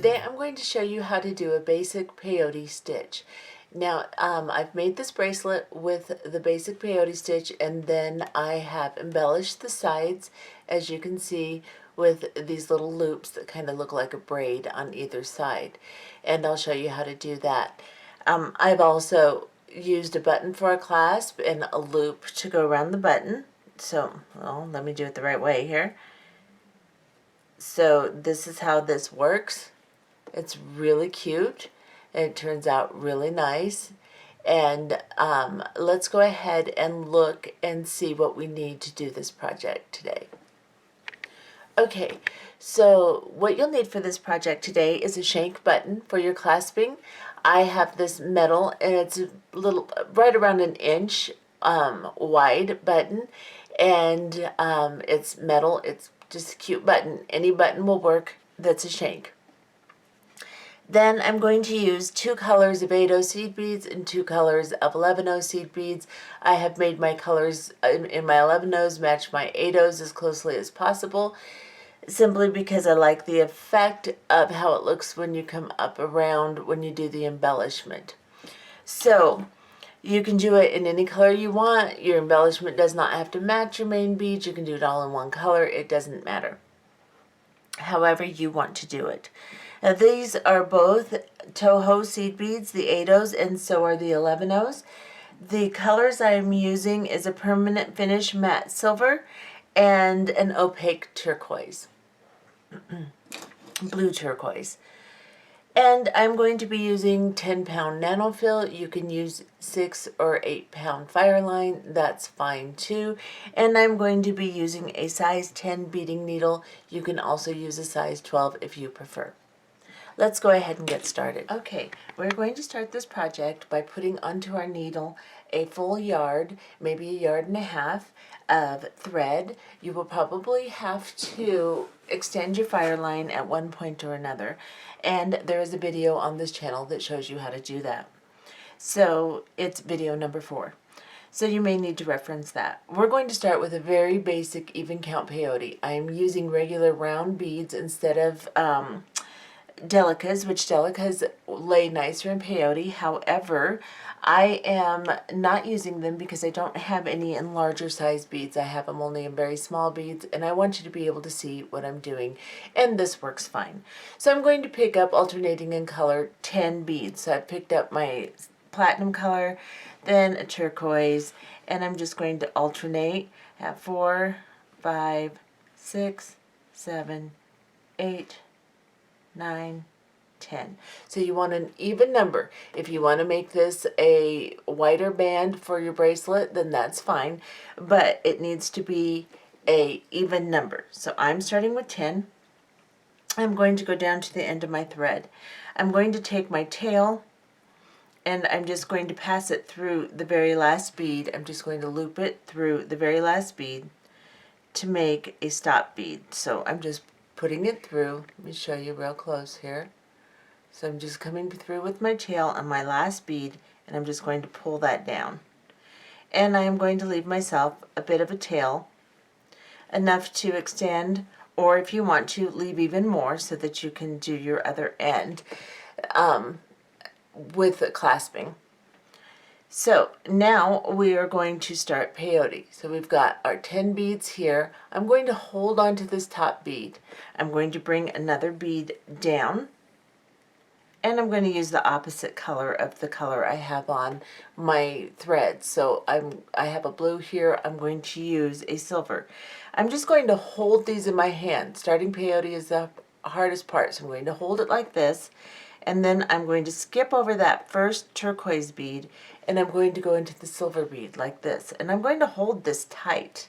Today I'm going to show you how to do a basic peyote stitch. Now I've made this bracelet with the basic peyote stitch, and then I have embellished the sides, as you can see, with these little loops that kind of look like a braid on either side, and I'll show you how to do that. I've also used a button for a clasp and a loop to go around the button. So, well, let me do it the right way here. So this is how this works. It's really cute, and it turns out really nice. And let's go ahead and look and see what we need to do this project today. Okay, so what you'll need for this project today is a shank button for your clasping. I have this metal, and it's a little, right around an inch wide button, and it's metal. It's just a cute button. Any button will work that's a shank. Then I'm going to use 2 colors of 8/0 seed beads and 2 colors of 11/0 seed beads. I have made my colors in my 11/0s match my 8/0s as closely as possible, simply because I like the effect of how it looks when you come up around when you do the embellishment. So you can do it in any color you want. Your embellishment does not have to match your main beads. You can do it all in one color. It doesn't matter. However you want to do it. Now these are both Toho seed beads, the 8/0s, and so are the 11/0s. The colors I'm using is a permanent finish matte silver and an opaque turquoise, blue turquoise. And I'm going to be using 10-pound Nanofil. You can use 6 or 8-pound Fireline. That's fine too. And I'm going to be using a size 10 beading needle. You can also use a size 12 if you prefer. Let's go ahead and get started. Okay, we're going to start this project by putting onto our needle a full yard, maybe 1.5 yards of thread. You will probably have to extend your Fireline at one point or another, and there is a video on this channel that shows you how to do that. So it's video number 4. So you may need to reference that. We're going to start with a very basic even count peyote. I am using regular round beads instead of delicas, which delicas lay nicer in peyote. However, I am not using them because I don't have any in larger size beads. I have them only in very small beads, and I want you to be able to see what I'm doing, and this works fine. So I'm going to pick up, alternating in color, 10 beads. So I've picked up my platinum color, then a turquoise, and I'm just going to alternate at 4, 5, 6, 7, 8, 9, 10. So you want an even number. If you want to make this a wider band for your bracelet, then that's fine, but it needs to be a even number. So I'm starting with 10. I'm going to go down to the end of my thread. I'm going to take my tail, and I'm just going to pass it through the very last bead. I'm just going to loop it through the very last bead to make a stop bead. So I'm just putting it through. Let me show you real close here. So I'm just coming through with my tail on my last bead, and I'm just going to pull that down. And I am going to leave myself a bit of a tail, enough to extend, or if you want to, leave even more so that you can do your other end with clasping. So now we are going to start peyote. So we've got our 10 beads here. I'm going to hold on to this top bead. I'm going to bring another bead down, and I'm going to use the opposite color of the color I have on my thread. So I have a blue here. I'm going to use a silver. I'm just going to hold these in my hand. Starting peyote is the hardest part, so I'm going to hold it like this, and then I'm going to skip over that first turquoise bead, and I'm going to go into the silver bead like this. And I'm going to hold this tight.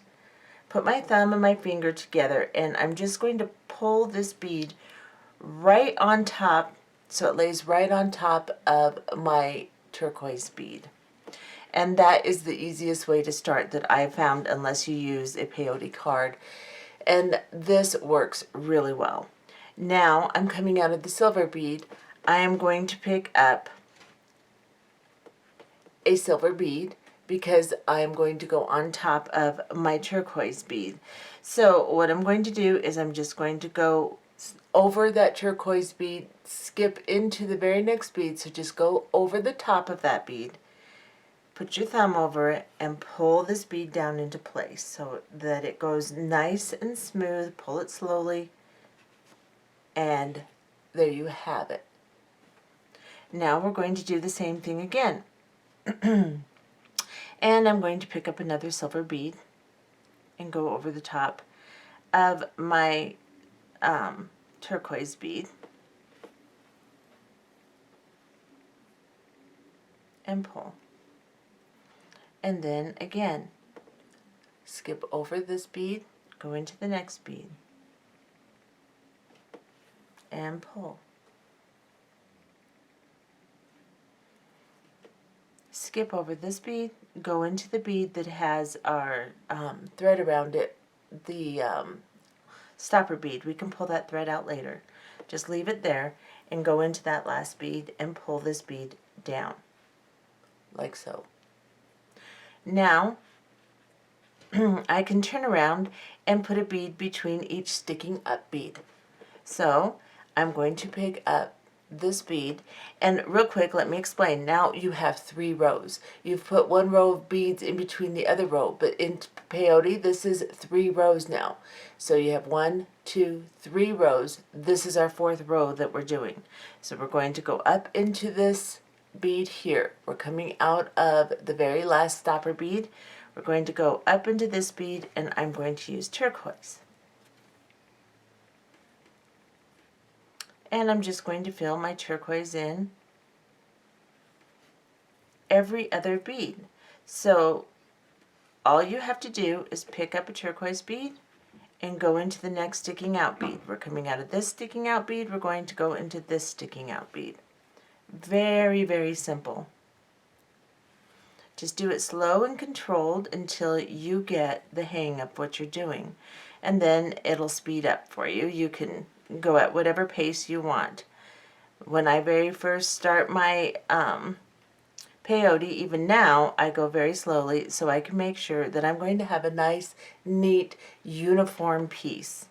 Put my thumb and my finger together, and I'm just going to pull this bead right on top, so it lays right on top of my turquoise bead. And that is the easiest way to start that I found, unless you use a peyote card. And this works really well. Now I'm coming out of the silver bead. I am going to pick up a silver bead because I'm going to go on top of my turquoise bead. So what I'm going to do is I'm just going to go over that turquoise bead, skip into the very next bead. So just go over the top of that bead, put your thumb over it, and pull this bead down into place so that it goes nice and smooth. Pull it slowly, and there you have it. Now we're going to do the same thing again. And I'm going to pick up another silver bead and go over the top of my turquoise bead and pull. And then again, skip over this bead, go into the next bead, and pull. Skip over this bead, go into the bead that has our thread around it, the stopper bead. We can pull that thread out later. Just leave it there and go into that last bead and pull this bead down, like so. Now, I can turn around and put a bead between each sticking up bead. So, I'm going to pick up this bead, and real quick, let me explain. Now you have 3 rows. You've put 1 row of beads in between the other row, but in peyote, this is 3 rows now. So you have 1, 2, 3 rows. This is our 4th row that we're doing. So we're going to go up into this bead here. We're coming out of the very last stopper bead. We're going to go up into this bead, and I'm going to use turquoise. And I'm just going to fill my turquoise in every other bead. So all you have to do is pick up a turquoise bead and go into the next sticking out bead. We're coming out of this sticking out bead, we're going to go into this sticking out bead. Very, very simple. Just do it slow and controlled until you get the hang of what you're doing. And then it'll speed up for you. You can go at whatever pace you want. When I very first start my peyote, even now, I go very slowly so I can make sure that I'm going to have a nice, neat, uniform piece.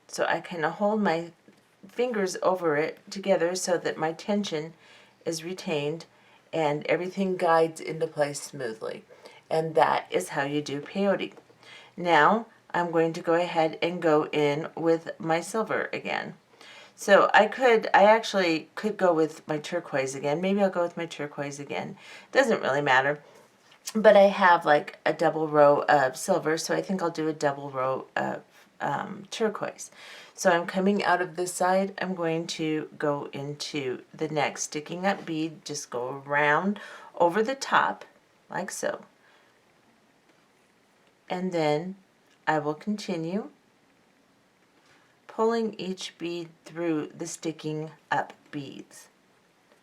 So I can hold my fingers over it together so that my tension is retained and everything guides into place smoothly. And that is how you do peyote. Now I'm going to go ahead and go in with my silver again. So I actually could go with my turquoise again. Maybe I'll go with my turquoise again. Doesn't really matter. But I have like a double row of silver, so I think I'll do a double row of turquoise. So I'm coming out of this side. I'm going to go into the next sticking up bead. Just go around over the top, like so. And then I will continue pulling each bead through the sticking up beads,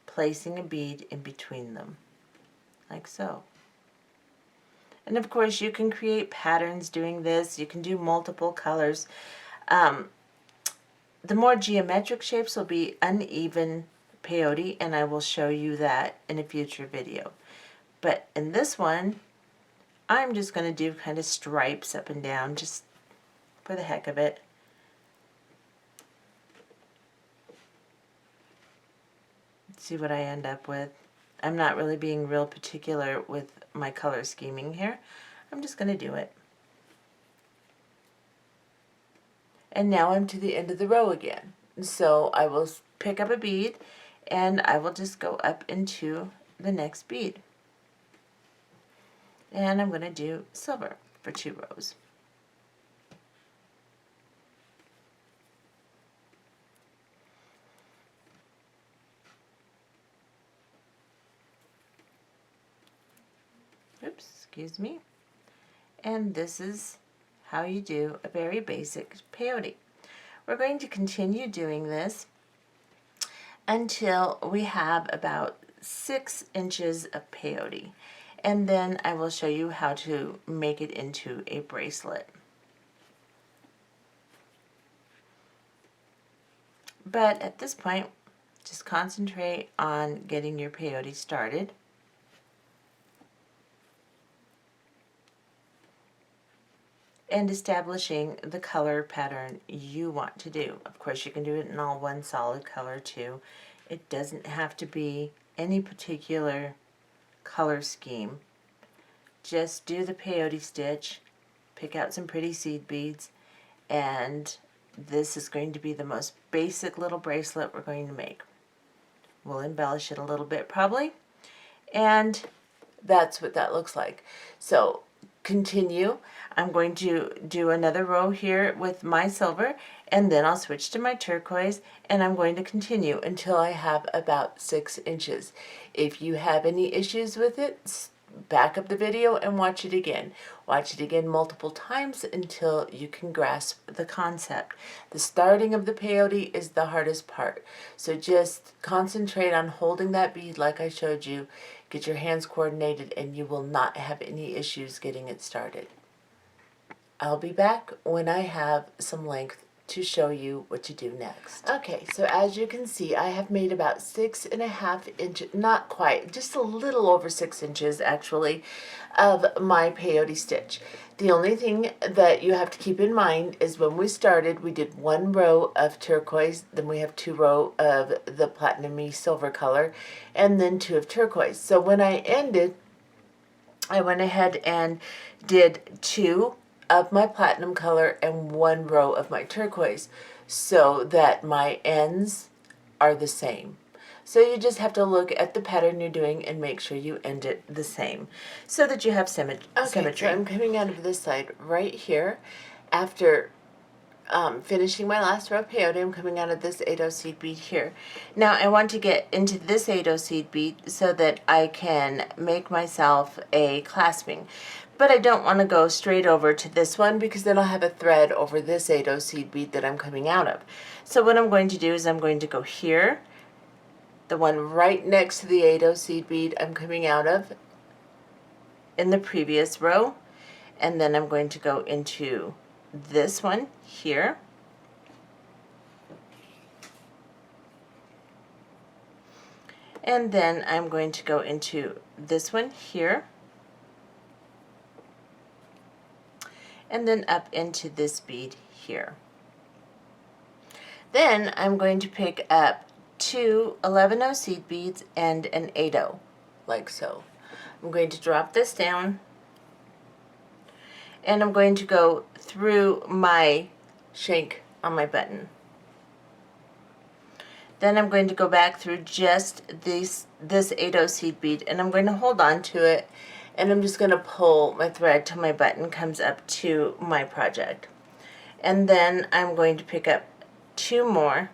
placing a bead in between them, like so. And of course you can create patterns doing this. You can do multiple colors. The more geometric shapes will be uneven peyote, and I will show you that in a future video. But in this one, I'm just going to do kind of stripes up and down, just for the heck of it. See what I end up with. I'm not really being real particular with my color scheming here. I'm just going to do it. And now I'm to the end of the row again. So I will pick up a bead and I will just go up into the next bead. And I'm going to do silver for 2 rows. Oops, excuse me. And this is how you do a very basic peyote. We're going to continue doing this until we have about 6 inches of peyote. And then I will show you how to make it into a bracelet. But at this point, just concentrate on getting your peyote started. and establishing the color pattern you want to do. Of course, you can do it in all one solid color too. It doesn't have to be any particular color scheme. Just do the peyote stitch, pick out some pretty seed beads, and this is going to be the most basic little bracelet we're going to make. We'll embellish it a little bit probably, and that's what that looks like. So continue. I'm going to do another row here with my silver, and then I'll switch to my turquoise, and I'm going to continue until I have about 6 inches. If you have any issues with it, back up the video and watch it again. Watch it again multiple times until you can grasp the concept. The starting of the peyote is the hardest part. So just concentrate on holding that bead like I showed you. Get your hands coordinated and you will not have any issues getting it started. I'll be back when I have some length to show you what to do next. Okay, so as you can see, I have made about 6.5 inches, not quite, just a little over 6 inches actually, of my peyote stitch. The only thing that you have to keep in mind is when we started, we did 1 row of turquoise, then we have 2 rows of the platinum-y silver color, and then 2 of turquoise. So when I ended, I went ahead and did 2 of my platinum color and 1 row of my turquoise so that my ends are the same. So you just have to look at the pattern you're doing and make sure you end it the same so that you have symmetry. Okay, so I'm coming out of this side right here. After finishing my last row of peyote, I'm coming out of this 8/0 seed bead here. Now I want to get into this 8/0 seed bead so that I can make myself a clasping. But I don't want to go straight over to this one because then I'll have a thread over this 8/0 seed bead that I'm coming out of. So what I'm going to do is I'm going to go here, the one right next to the 8/0 seed bead I'm coming out of in the previous row, and then I'm going to go into this one here, and then I'm going to go into this one here, and then up into this bead here. Then I'm going to pick up 2 11/0 seed beads and an 8/0, like so. I'm going to drop this down, and I'm going to go through my shank on my button. Then I'm going to go back through just this 8/0 seed bead, and I'm going to hold on to it, and I'm just going to pull my thread till my button comes up to my project. And then I'm going to pick up 2 more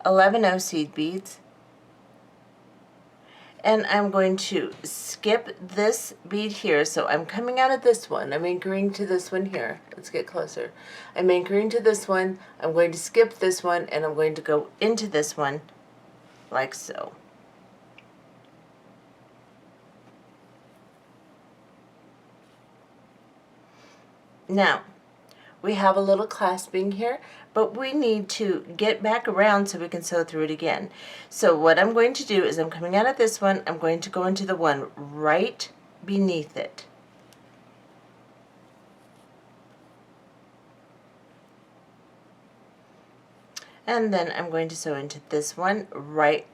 11/0 seed beads, and I'm going to skip this bead here. So I'm coming out of this one, I'm anchoring to this one here. Let's get closer. I'm anchoring to this one, I'm going to skip this one, and I'm going to go into this one like so. Now we have a little clasping here, but we need to get back around so we can sew through it again. So what I'm going to do is I'm coming out of this one, I'm going to go into the one right beneath it. And then I'm going to sew into this one right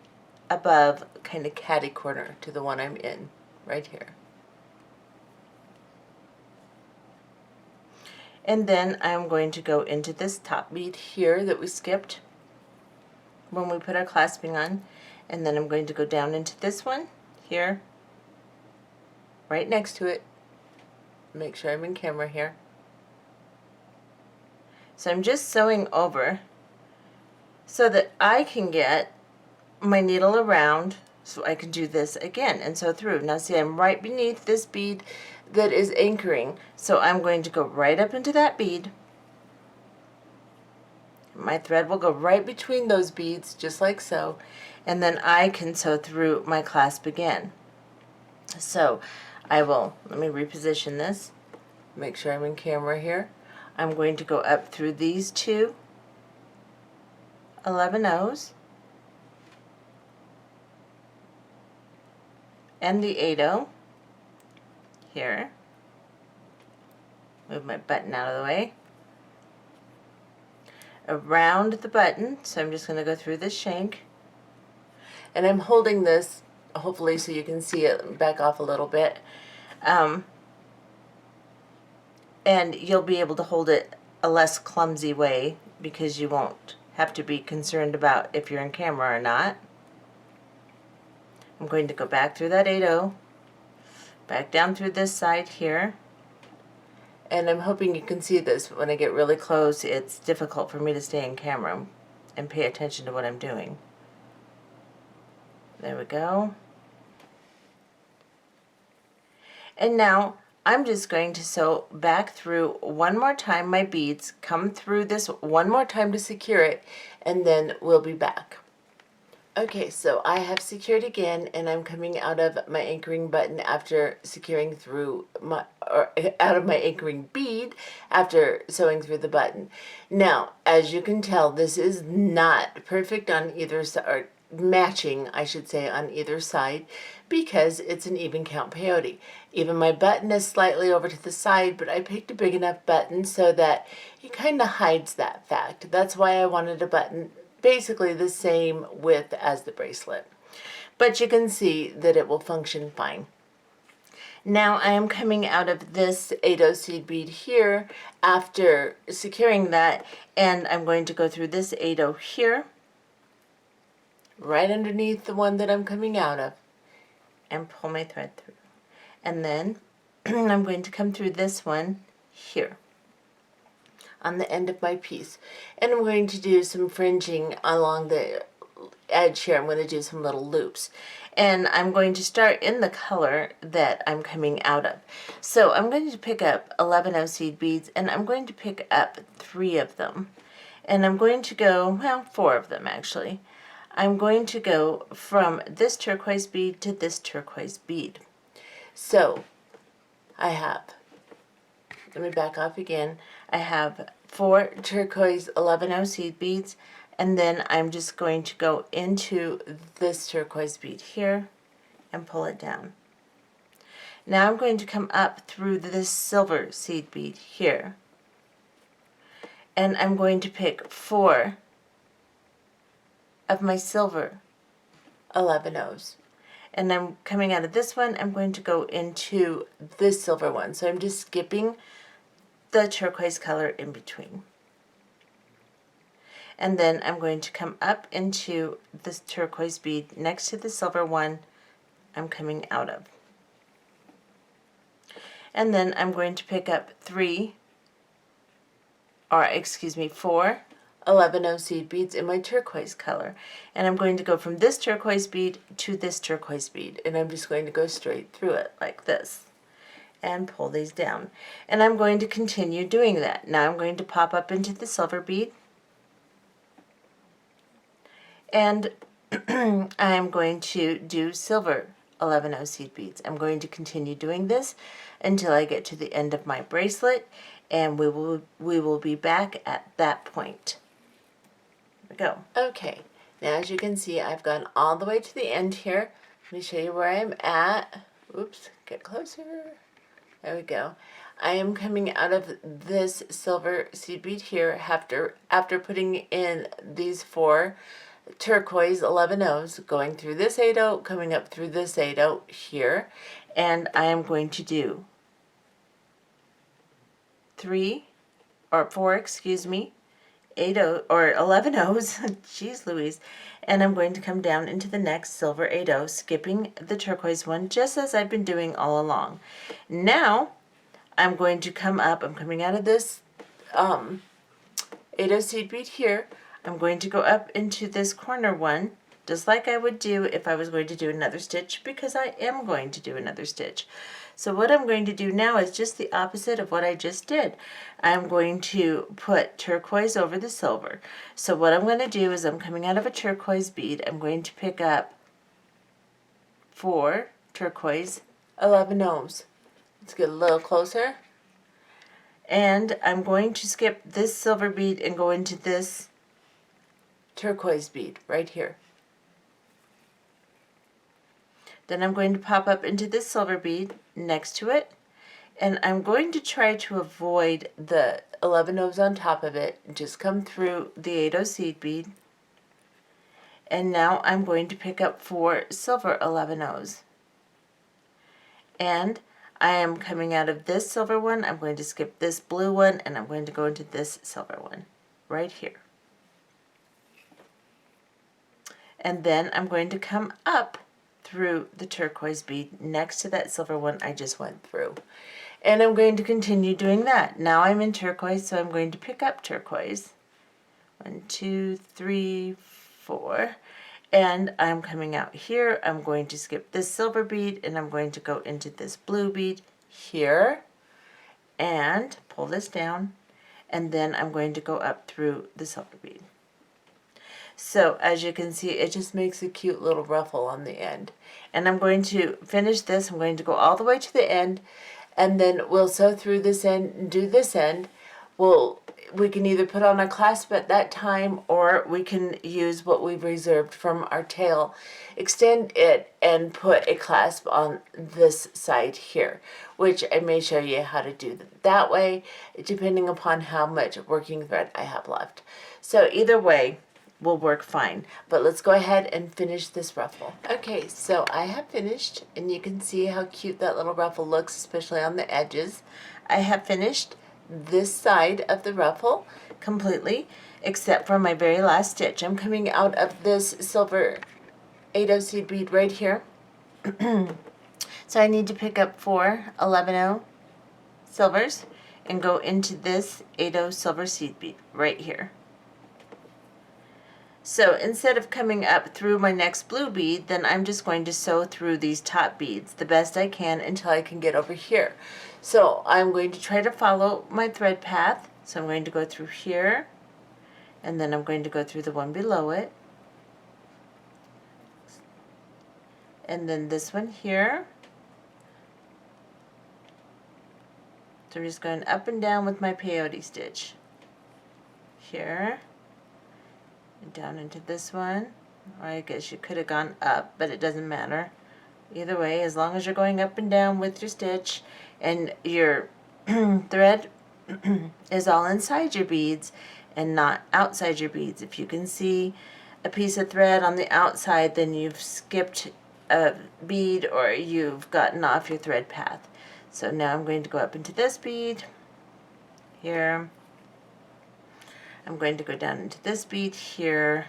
above, kind of catty corner to the one I'm in, right here. And then I'm going to go into this top bead here that we skipped when we put our clasping on, and then I'm going to go down into this one here, right next to it. Make sure I'm in camera here. So I'm just sewing over so that I can get my needle around so I can do this again and sew through. Now see, I'm right beneath this bead that is anchoring, so I'm going to go right up into that bead. My thread will go right between those beads, just like so, and then I can sew through my clasp again. So I will, let me reposition this, make sure I'm in camera here. I'm going to go up through these 2 11/0s and the 8/0 here, Move my button out of the way. Around the button, so I'm just going to go through this shank. And I'm holding this, hopefully so you can see it back off a little bit. And you'll be able to hold it a less clumsy way because you won't have to be concerned about if you're in camera or not. I'm going to go back through that 8/0, back down through this side here. And I'm hoping you can see this. When I get really close, it's difficult for me to stay in camera and pay attention to what I'm doing. There we go. And now I'm just going to sew back through one more time my beads, come through this one more time to secure it, and then we'll be back. Okay, so I have secured again, and I'm coming out of my anchoring button after securing through my, or out of my anchoring bead after sewing through the button. Now, as you can tell, this is not perfect on either side, or matching, I should say, on either side, because it's an even count peyote. Even my button is slightly over to the side, but I picked a big enough button so that it kind of hides that fact. That's why I wanted a button basically the same width as the bracelet. But you can see that it will function fine. Now I am coming out of this 8/0 seed bead here after securing that, and I'm going to go through this 8/0 here, right underneath the one that I'm coming out of, and pull my thread through. And then I'm going to come through this one here on the end of my piece, and I'm going to do some fringing along the edge here. I'm going to do some little loops, and I'm going to start in the color that I'm coming out of. So I'm going to pick up 11/0 seed beads, and I'm going to pick up 3 of them, and I'm going to go, well, 4 of them actually. I'm going to go from this turquoise bead to this turquoise bead. So I have, let me back off again. I have 4 turquoise 11/0 seed beads, and then I'm just going to go into this turquoise bead here and pull it down. Now I'm going to come up through this silver seed bead here, and I'm going to pick 4 of my silver 11/0s. And I'm coming out of this one, I'm going to go into this silver one. So I'm just skipping the turquoise color in between. And then I'm going to come up into this turquoise bead next to the silver one I'm coming out of. And then I'm going to pick up 4 11/0 seed beads in my turquoise color. And I'm going to go from this turquoise bead to this turquoise bead, and I'm just going to go straight through it like this and pull these down. And I'm going to continue doing that. Now I'm going to pop up into the silver bead, and I'm going to do silver 11/0 seed beads. I'm going to continue doing this until I get to the end of my bracelet, and we will be back at that point. Go. Okay, now as you can see, I've gone all the way to the end here. Let me show you where I'm at. Oops, get closer. There we go. I am coming out of this silver seed bead here after putting in these 4 turquoise 11/0s, going through this 8/0, coming up through this 8/0 here, and I am going to do 4, 8/0 or 11/0s, jeez Louise, and I'm going to come down into the next silver 8/0, skipping the turquoise one just as I've been doing all along. Now I'm going to come up, I'm coming out of this 8/0 seed bead here, I'm going to go up into this corner one, just like I would do if I was going to do another stitch, because I am going to do another stitch. So what I'm going to do now is just the opposite of what I just did. I'm going to put turquoise over the silver. So what I'm going to do is I'm coming out of a turquoise bead. I'm going to pick up 4 turquoise 11/0s. Let's get a little closer. And I'm going to skip this silver bead and go into this turquoise bead right here. Then I'm going to pop up into this silver bead next to it, And I'm going to try to avoid the 11 O's on top of it. Just come through the 8 seed bead. And now I'm going to pick up 4 silver 11 O's. And I am coming out of this silver one. I'm going to skip this blue one, and I'm going to go into this silver one right here. And then I'm going to come up through the turquoise bead next to that silver one I just went through. And I'm going to continue doing that. Now I'm in turquoise, so I'm going to pick up turquoise. 1, 2, 3, 4. And I'm coming out here. I'm going to skip this silver bead, and I'm going to go into this blue bead here and pull this down. And then I'm going to go up through the silver bead. So as you can see, it just makes a cute little ruffle on the end. And I'm going to finish this. I'm going to go all the way to the end, and then we'll sew through this end and do this end. We can either put on a clasp at that time, or we can use what we've reserved from our tail, extend it, and put a clasp on this side here, which I may show you how to do that way, depending upon how much working thread I have left. So either way will work fine. But let's go ahead and finish this ruffle. Okay, so I have finished, and you can see how cute that little ruffle looks, especially on the edges. I have finished this side of the ruffle completely, except for my very last stitch. I'm coming out of this silver 8 seed bead right here. So I need to pick up 4 11 silvers and go into this 8 silver seed bead right here. So instead of coming up through my next blue bead, then I'm just going to sew through these top beads the best I can until I can get over here. So I'm going to try to follow my thread path. So I'm going to go through here, and then I'm going to go through the one below it, and then this one here. So I'm just going up and down with my peyote stitch here, and down into this one. Or I guess you could have gone up, but it doesn't matter. Either way, as long as you're going up and down with your stitch and your thread is all inside your beads and not outside your beads. If you can see a piece of thread on the outside, then you've skipped a bead or you've gotten off your thread path. So now I'm going to go up into this bead here. I'm going to go down into this bead here.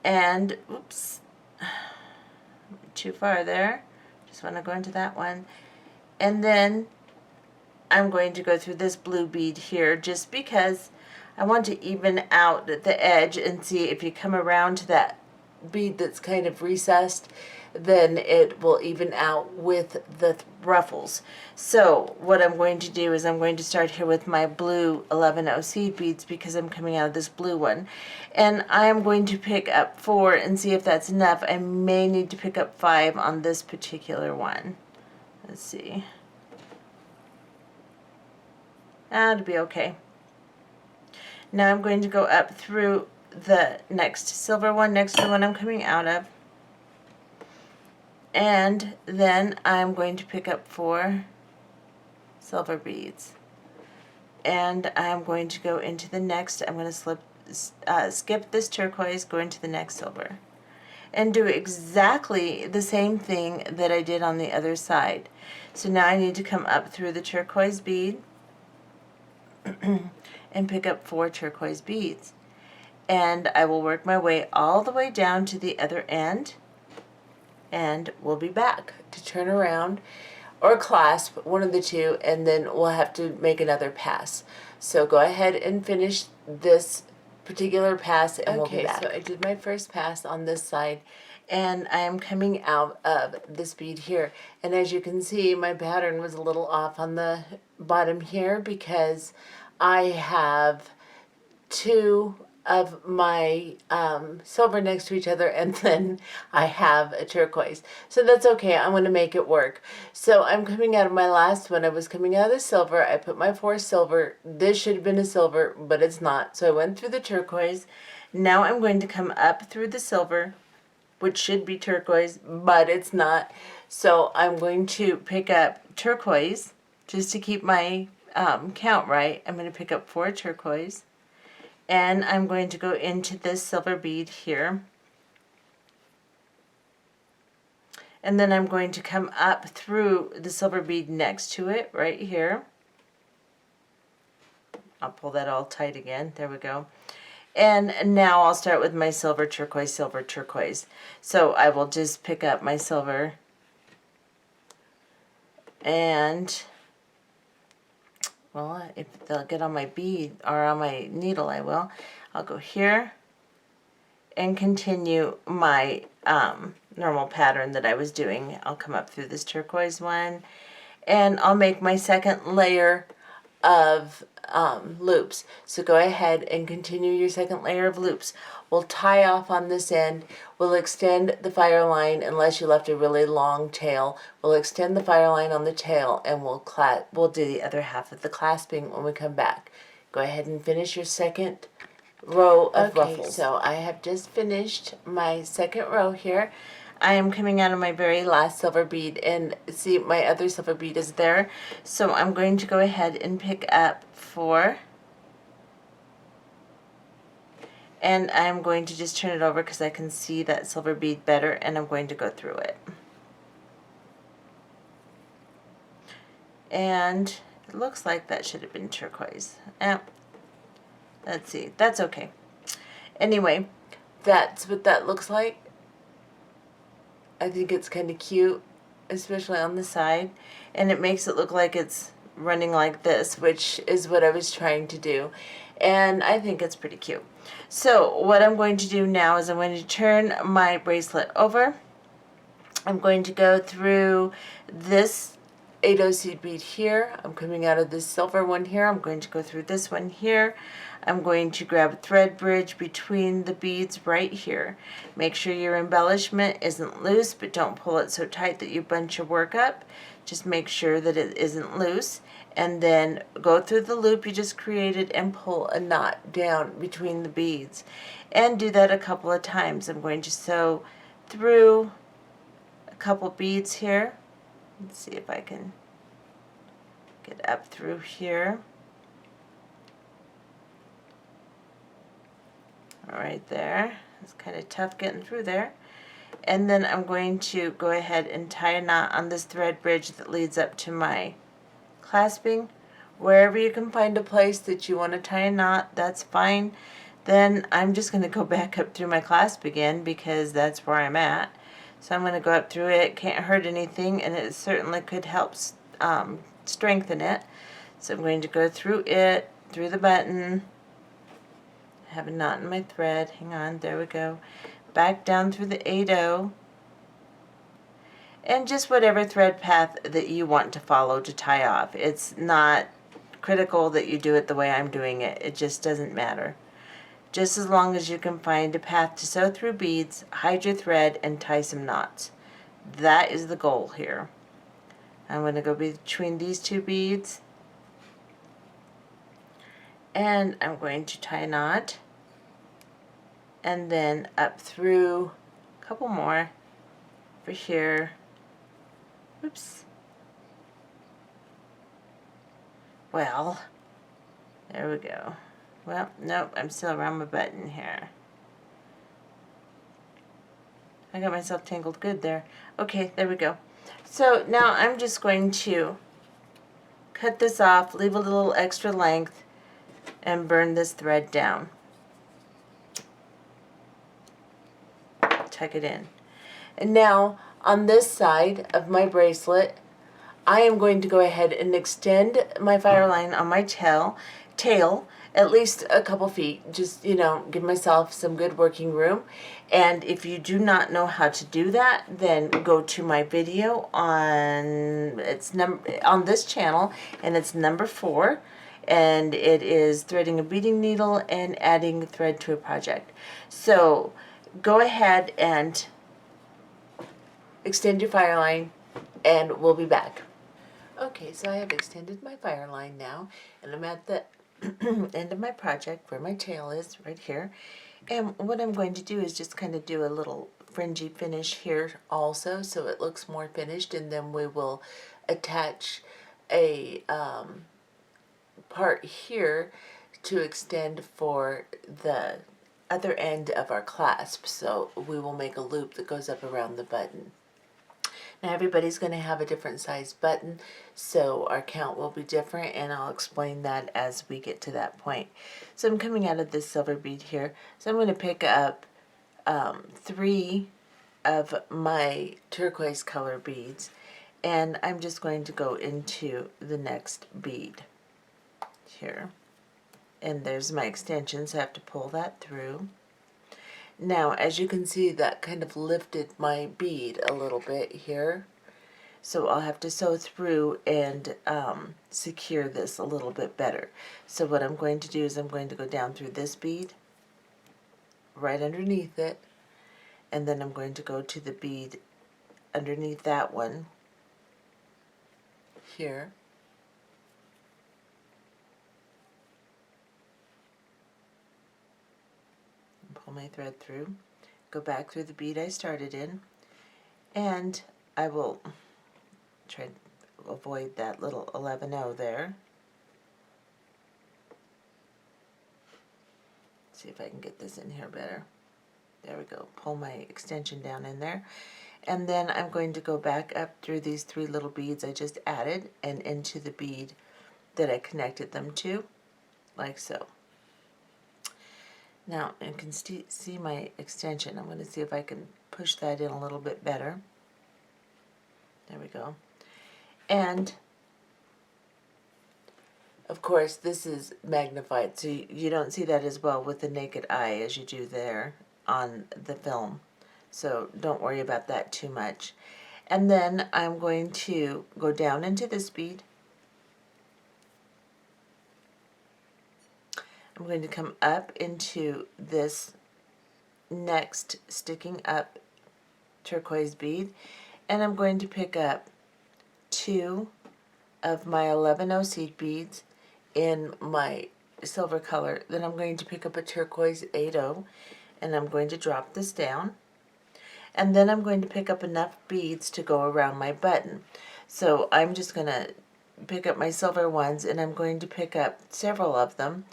And, oops, too far there. Just want to go into that one. And then I'm going to go through this blue bead here just because I want to even out the edge and see if you come around to that bead that's kind of recessed, then it will even out with the ruffles. So what I'm going to do is I'm going to start here with my blue 11 seed beads because I'm coming out of this blue one. And I'm going to pick up 4 and see if that's enough. I may need to pick up 5 on this particular one. Let's see. That'll be okay. Now I'm going to go up through the next silver one, next to the one I'm coming out of. And then I'm going to pick up 4 silver beads. And I'm going to go into the next, I'm going to skip this turquoise, go into the next silver. And do exactly the same thing that I did on the other side. So now I need to come up through the turquoise bead and pick up 4 turquoise beads. And I will work my way all the way down to the other end, and we'll be back to turn around or clasp, one of the two, and then we'll have to make another pass. So go ahead and finish this particular pass, and we'll be back. So I did my first pass on this side, and I am coming out of this bead here. And as you can see, my pattern was a little off on the bottom here because I have 2 of my silver next to each other, and then I have a turquoise. So that's okay, I'm going to make it work. So I'm coming out of my last one. I was coming out of the silver. I put my 4 silver. This should have been a silver, but it's not. So I went through the turquoise. Now I'm going to come up through the silver, which should be turquoise, but it's not. So I'm going to pick up turquoise just to keep my count right. I'm going to pick up 4 turquoise, and I'm going to go into this silver bead here. And then I'm going to come up through the silver bead next to it right here. I'll pull that all tight again. There we go. And now I'll start with my silver, turquoise, silver, turquoise. So I will just pick up my silver and, well, if they'll get on my bead or on my needle, I will. I'll go here and continue my normal pattern that I was doing. I'll come up through this turquoise one, and I'll make my second layer of loops. So go ahead and continue your second layer of loops. We'll tie off on this end. We'll extend the fire line unless you left a really long tail. We'll extend the fire line on the tail, and we'll do the other half of the clasping when we come back. Go ahead and finish your second row of ruffles. So I have just finished my second row here. I am coming out of my very last silver bead, and see, my other silver bead is there. So I'm going to go ahead and pick up 4, and I'm going to just turn it over because I can see that silver bead better, and I'm going to go through it. And it looks like that should have been turquoise. Let's see, that's okay. Anyway, that's what that looks like. I think it's kind of cute, especially on the side, and it makes it look like it's running like this, which is what I was trying to do, and I think it's pretty cute. So what I'm going to do now is I'm going to turn my bracelet over. I'm going to go through this 8 seed bead here. I'm coming out of this silver one here. I'm going to go through this one here. I'm going to grab a thread bridge between the beads right here. Make sure your embellishment isn't loose, but don't pull it so tight that you bunch your work up. Just make sure that it isn't loose, and then go through the loop you just created and pull a knot down between the beads, and do that a couple of times. I'm going to sew through a couple beads here. Let's see if I can get up through here. Right there. It's kind of tough getting through there. And then I'm going to go ahead and tie a knot on this thread bridge that leads up to my clasping. Wherever you can find a place that you want to tie a knot, that's fine. Then I'm just going to go back up through my clasp again because that's where I'm at. So I'm going to go up through it. Can't hurt anything, and it certainly could help strengthen it. So I'm going to go through it, through the button. I have a knot in my thread. Hang on, there we go. Back down through the 8/0. And just whatever thread path that you want to follow to tie off. It's not critical that you do it the way I'm doing it. It just doesn't matter. Just as long as you can find a path to sew through beads, hide your thread, and tie some knots. That is the goal here. I'm going to go between these 2 beads, and I'm going to tie a knot, and then up through a couple more over here. Oops. Well, there we go. Well, nope, I'm still around my button here. I got myself tangled good there. Okay, there we go. So now I'm just going to cut this off, leave a little extra length, and burn this thread down. Tuck it in. And now on this side of my bracelet, I am going to go ahead and extend my fire line on my tail at least a couple feet, just, you know, give myself some good working room. And if you do not know how to do that, then go to my video on this channel, and it's number 4, and it is threading a beading needle and adding thread to a project. So go ahead and extend your fire line, and we'll be back. Okay, so I have extended my fire line now, and I'm at the end of my project where my tail is, right here. And what I'm going to do is just kind of do a little fringy finish here also, so it looks more finished, and then we will attach a part here to extend for the other end of our clasp. So we will make a loop that goes up around the button. Now everybody's going to have a different size button, so our count will be different, and I'll explain that as we get to that point. So I'm coming out of this silver bead here, so I'm going to pick up 3 of my turquoise color beads, and I'm just going to go into the next bead here. And there's my extension, so I have to pull that through. Now, as you can see, that kind of lifted my bead a little bit here. So I'll have to sew through and secure this a little bit better. So what I'm going to do is I'm going to go down through this bead, right underneath it, and then I'm going to go to the bead underneath that one here. Pull my thread through, go back through the bead I started in, and I will try to avoid that little 11-0 there. See if I can get this in here better. There we go. Pull my extension down in there, and then I'm going to go back up through these 3 little beads I just added and into the bead that I connected them to, like so. Now, you can see my extension. I'm going to see if I can push that in a little bit better. There we go. And, of course, this is magnified, so you don't see that as well with the naked eye as you do there on the film. So don't worry about that too much. And then I'm going to go down into this bead. I'm going to come up into this next sticking up turquoise bead, and I'm going to pick up 2 of my 11-0 seed beads in my silver color. Then I'm going to pick up a turquoise 8-0, and I'm going to drop this down, and then I'm going to pick up enough beads to go around my button. So I'm just going to pick up my silver ones, and I'm going to pick up several of them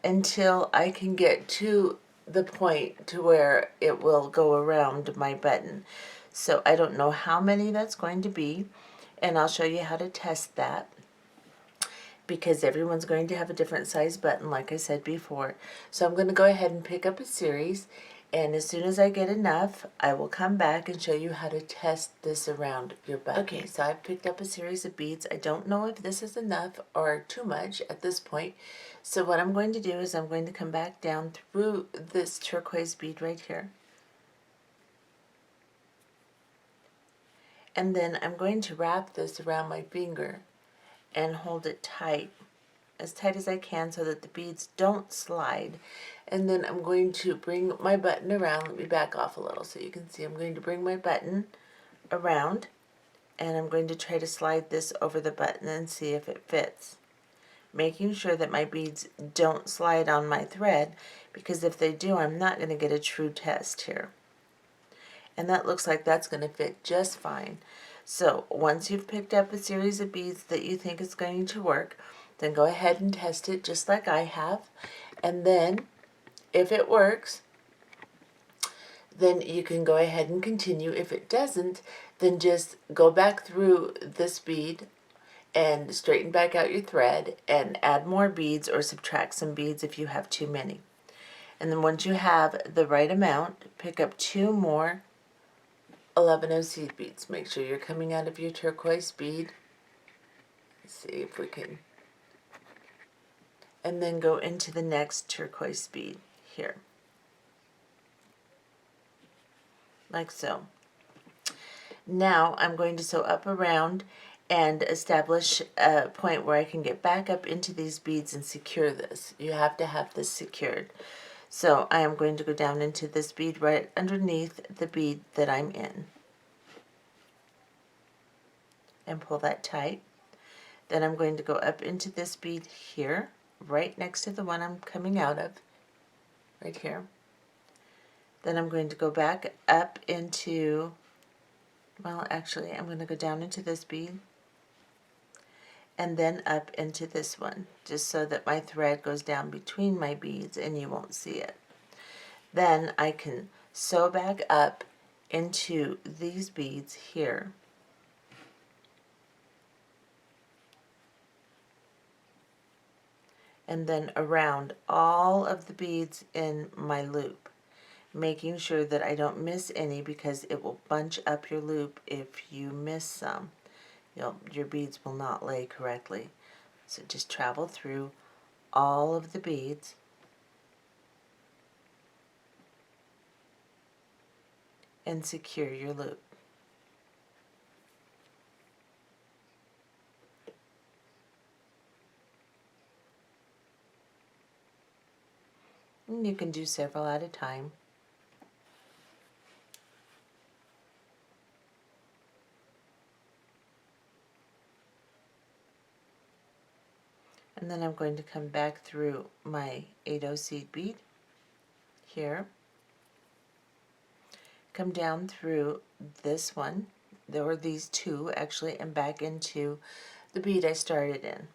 until I can get to the point to where it will go around my button. So I don't know how many that's going to be, and I'll show you how to test that, because everyone's going to have a different size button, like I said before. So I'm going to go ahead and pick up a series, and as soon as I get enough, I will come back and show you how to test this around your button. Okay, so I've picked up a series of beads. I don't know if this is enough or too much at this point. So what I'm going to do is I'm going to come back down through this turquoise bead right here. And then I'm going to wrap this around my finger and hold it tight as I can so that the beads don't slide. And then I'm going to bring my button around. Let me back off a little so you can see. I'm going to bring my button around, and I'm going to try to slide this over the button and see if it fits, making sure that my beads don't slide on my thread, because if they do, I'm not going to get a true test here. And that looks like that's going to fit just fine. So once you've picked up a series of beads that you think is going to work, then go ahead and test it just like I have. And then if it works, then you can go ahead and continue. If it doesn't, then just go back through this bead and straighten back out your thread and add more beads or subtract some beads if you have too many. And then once you have the right amount, pick up 2 more 11-0 seed beads. Make sure you're coming out of your turquoise bead. Let's see if we can. And then go into the next turquoise bead here, like so. Now I'm going to sew up around and establish a point where I can get back up into these beads and secure this. You have to have this secured. So I am going to go down into this bead right underneath the bead that I'm in and pull that tight. Then I'm going to go up into this bead here, right next to the one I'm coming out of, right here. Then I'm going to go back up into, well actually I'm going to go down into this bead and then up into this one, just so that my thread goes down between my beads and you won't see it. Then I can sew back up into these beads here. And then around all of the beads in my loop, making sure that I don't miss any, because it will bunch up your loop if you miss some. Your beads will not lay correctly. So just travel through all of the beads and secure your loop. And you can do several at a time. And then I'm going to come back through my 8/0 seed bead here, come down through this one, or these two actually, and back into the bead I started in.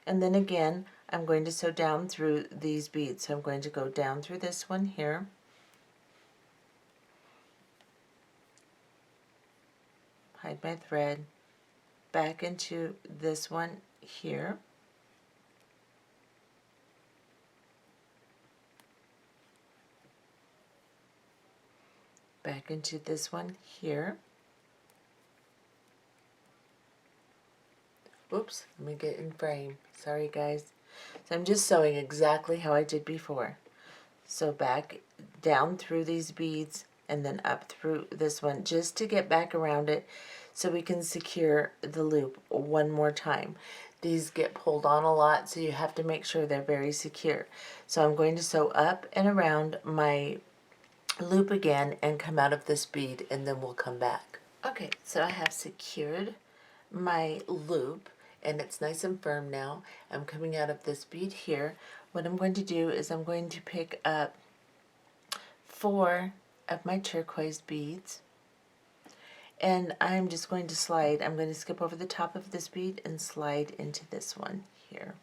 And then again, I'm going to sew down through these beads. So I'm going to go down through this one here, hide my thread, back into this one here, back into this one here. Oops, let me get in frame. Sorry guys. So I'm just sewing exactly how I did before. So back down through these beads and then up through this one, just to get back around it so we can secure the loop one more time. These get pulled on a lot, so you have to make sure they're very secure. So I'm going to sew up and around my loop again and come out of this bead, and then we'll come back. Okay, so I have secured my loop and it's nice and firm now. I'm coming out of this bead here. What I'm going to do is I'm going to pick up 4 of my turquoise beads, and I'm just going to slide. I'm going to skip over the top of this bead and slide into this one here.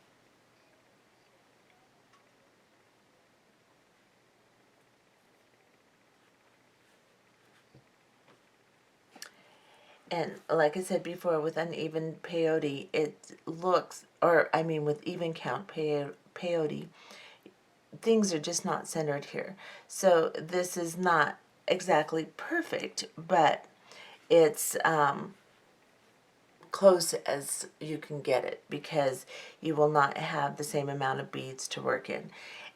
And like I said before, with uneven peyote, it looks, or I mean with even count peyote, things are just not centered here. So this is not exactly perfect, but it's close as you can get it, because you will not have the same amount of beads to work in.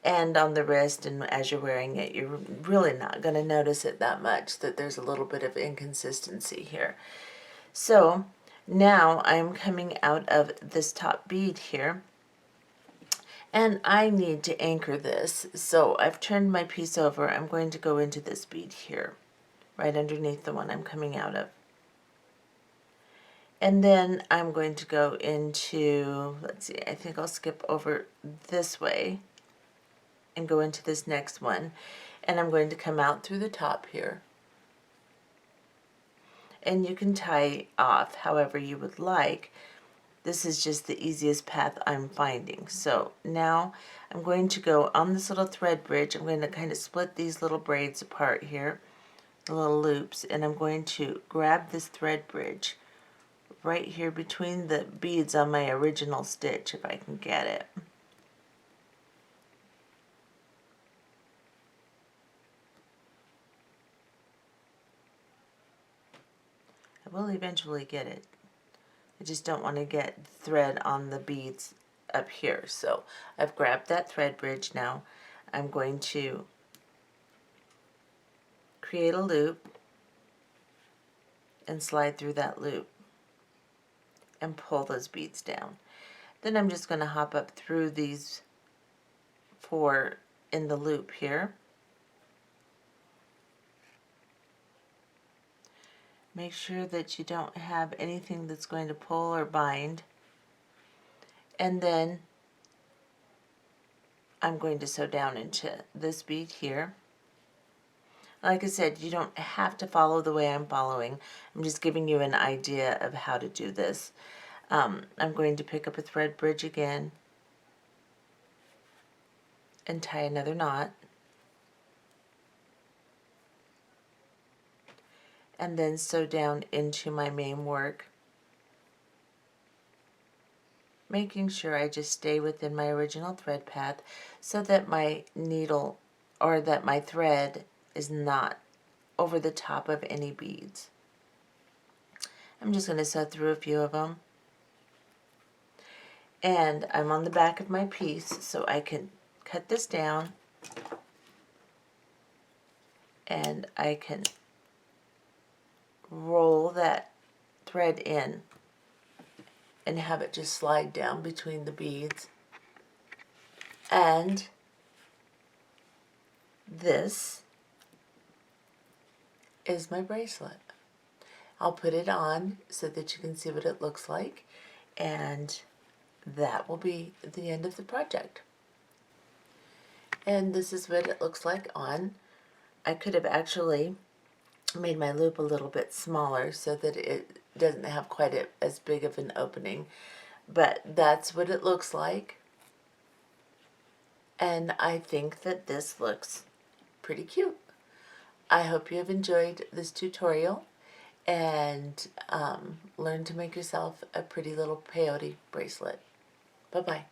And on the wrist, and as you're wearing it, you're really not going to notice it that much, that there's a little bit of inconsistency here. So now I'm coming out of this top bead here, and I need to anchor this. So I've turned my piece over. I'm going to go into this bead here, right underneath the one I'm coming out of. And then I'm going to go into, let's see, I think I'll skip over this way and go into this next one. And I'm going to come out through the top here. And you can tie off however you would like. This is just the easiest path I'm finding. So now I'm going to go on this little thread bridge. I'm going to kind of split these little braids apart here, the little loops, and I'm going to grab this thread bridge right here between the beads on my original stitch, if I can get it. I will eventually get it. I just don't want to get thread on the beads up here. So I've grabbed that thread bridge now. I'm going to create a loop and slide through that loop and pull those beads down. Then I'm just going to hop up through these 4 in the loop here. Make sure that you don't have anything that's going to pull or bind. And then I'm going to sew down into this bead here. Like I said, you don't have to follow the way I'm following. I'm just giving you an idea of how to do this. I'm going to pick up a thread bridge again and tie another knot. And then sew down into my main work, making sure I just stay within my original thread path so that my needle or that my thread is not over the top of any beads. I'm just going to sew through a few of them. And I'm on the back of my piece, so I can cut this down and I can roll that thread in and have it just slide down between the beads. And this is my bracelet. I'll put it on so that you can see what it looks like, and that will be the end of the project. And this is what it looks like on. I could have actually made my loop a little bit smaller so that it doesn't have quite as big of an opening, but that's what it looks like. And I think that this looks pretty cute. I hope you have enjoyed this tutorial and learned to make yourself a pretty little peyote bracelet. Bye-bye.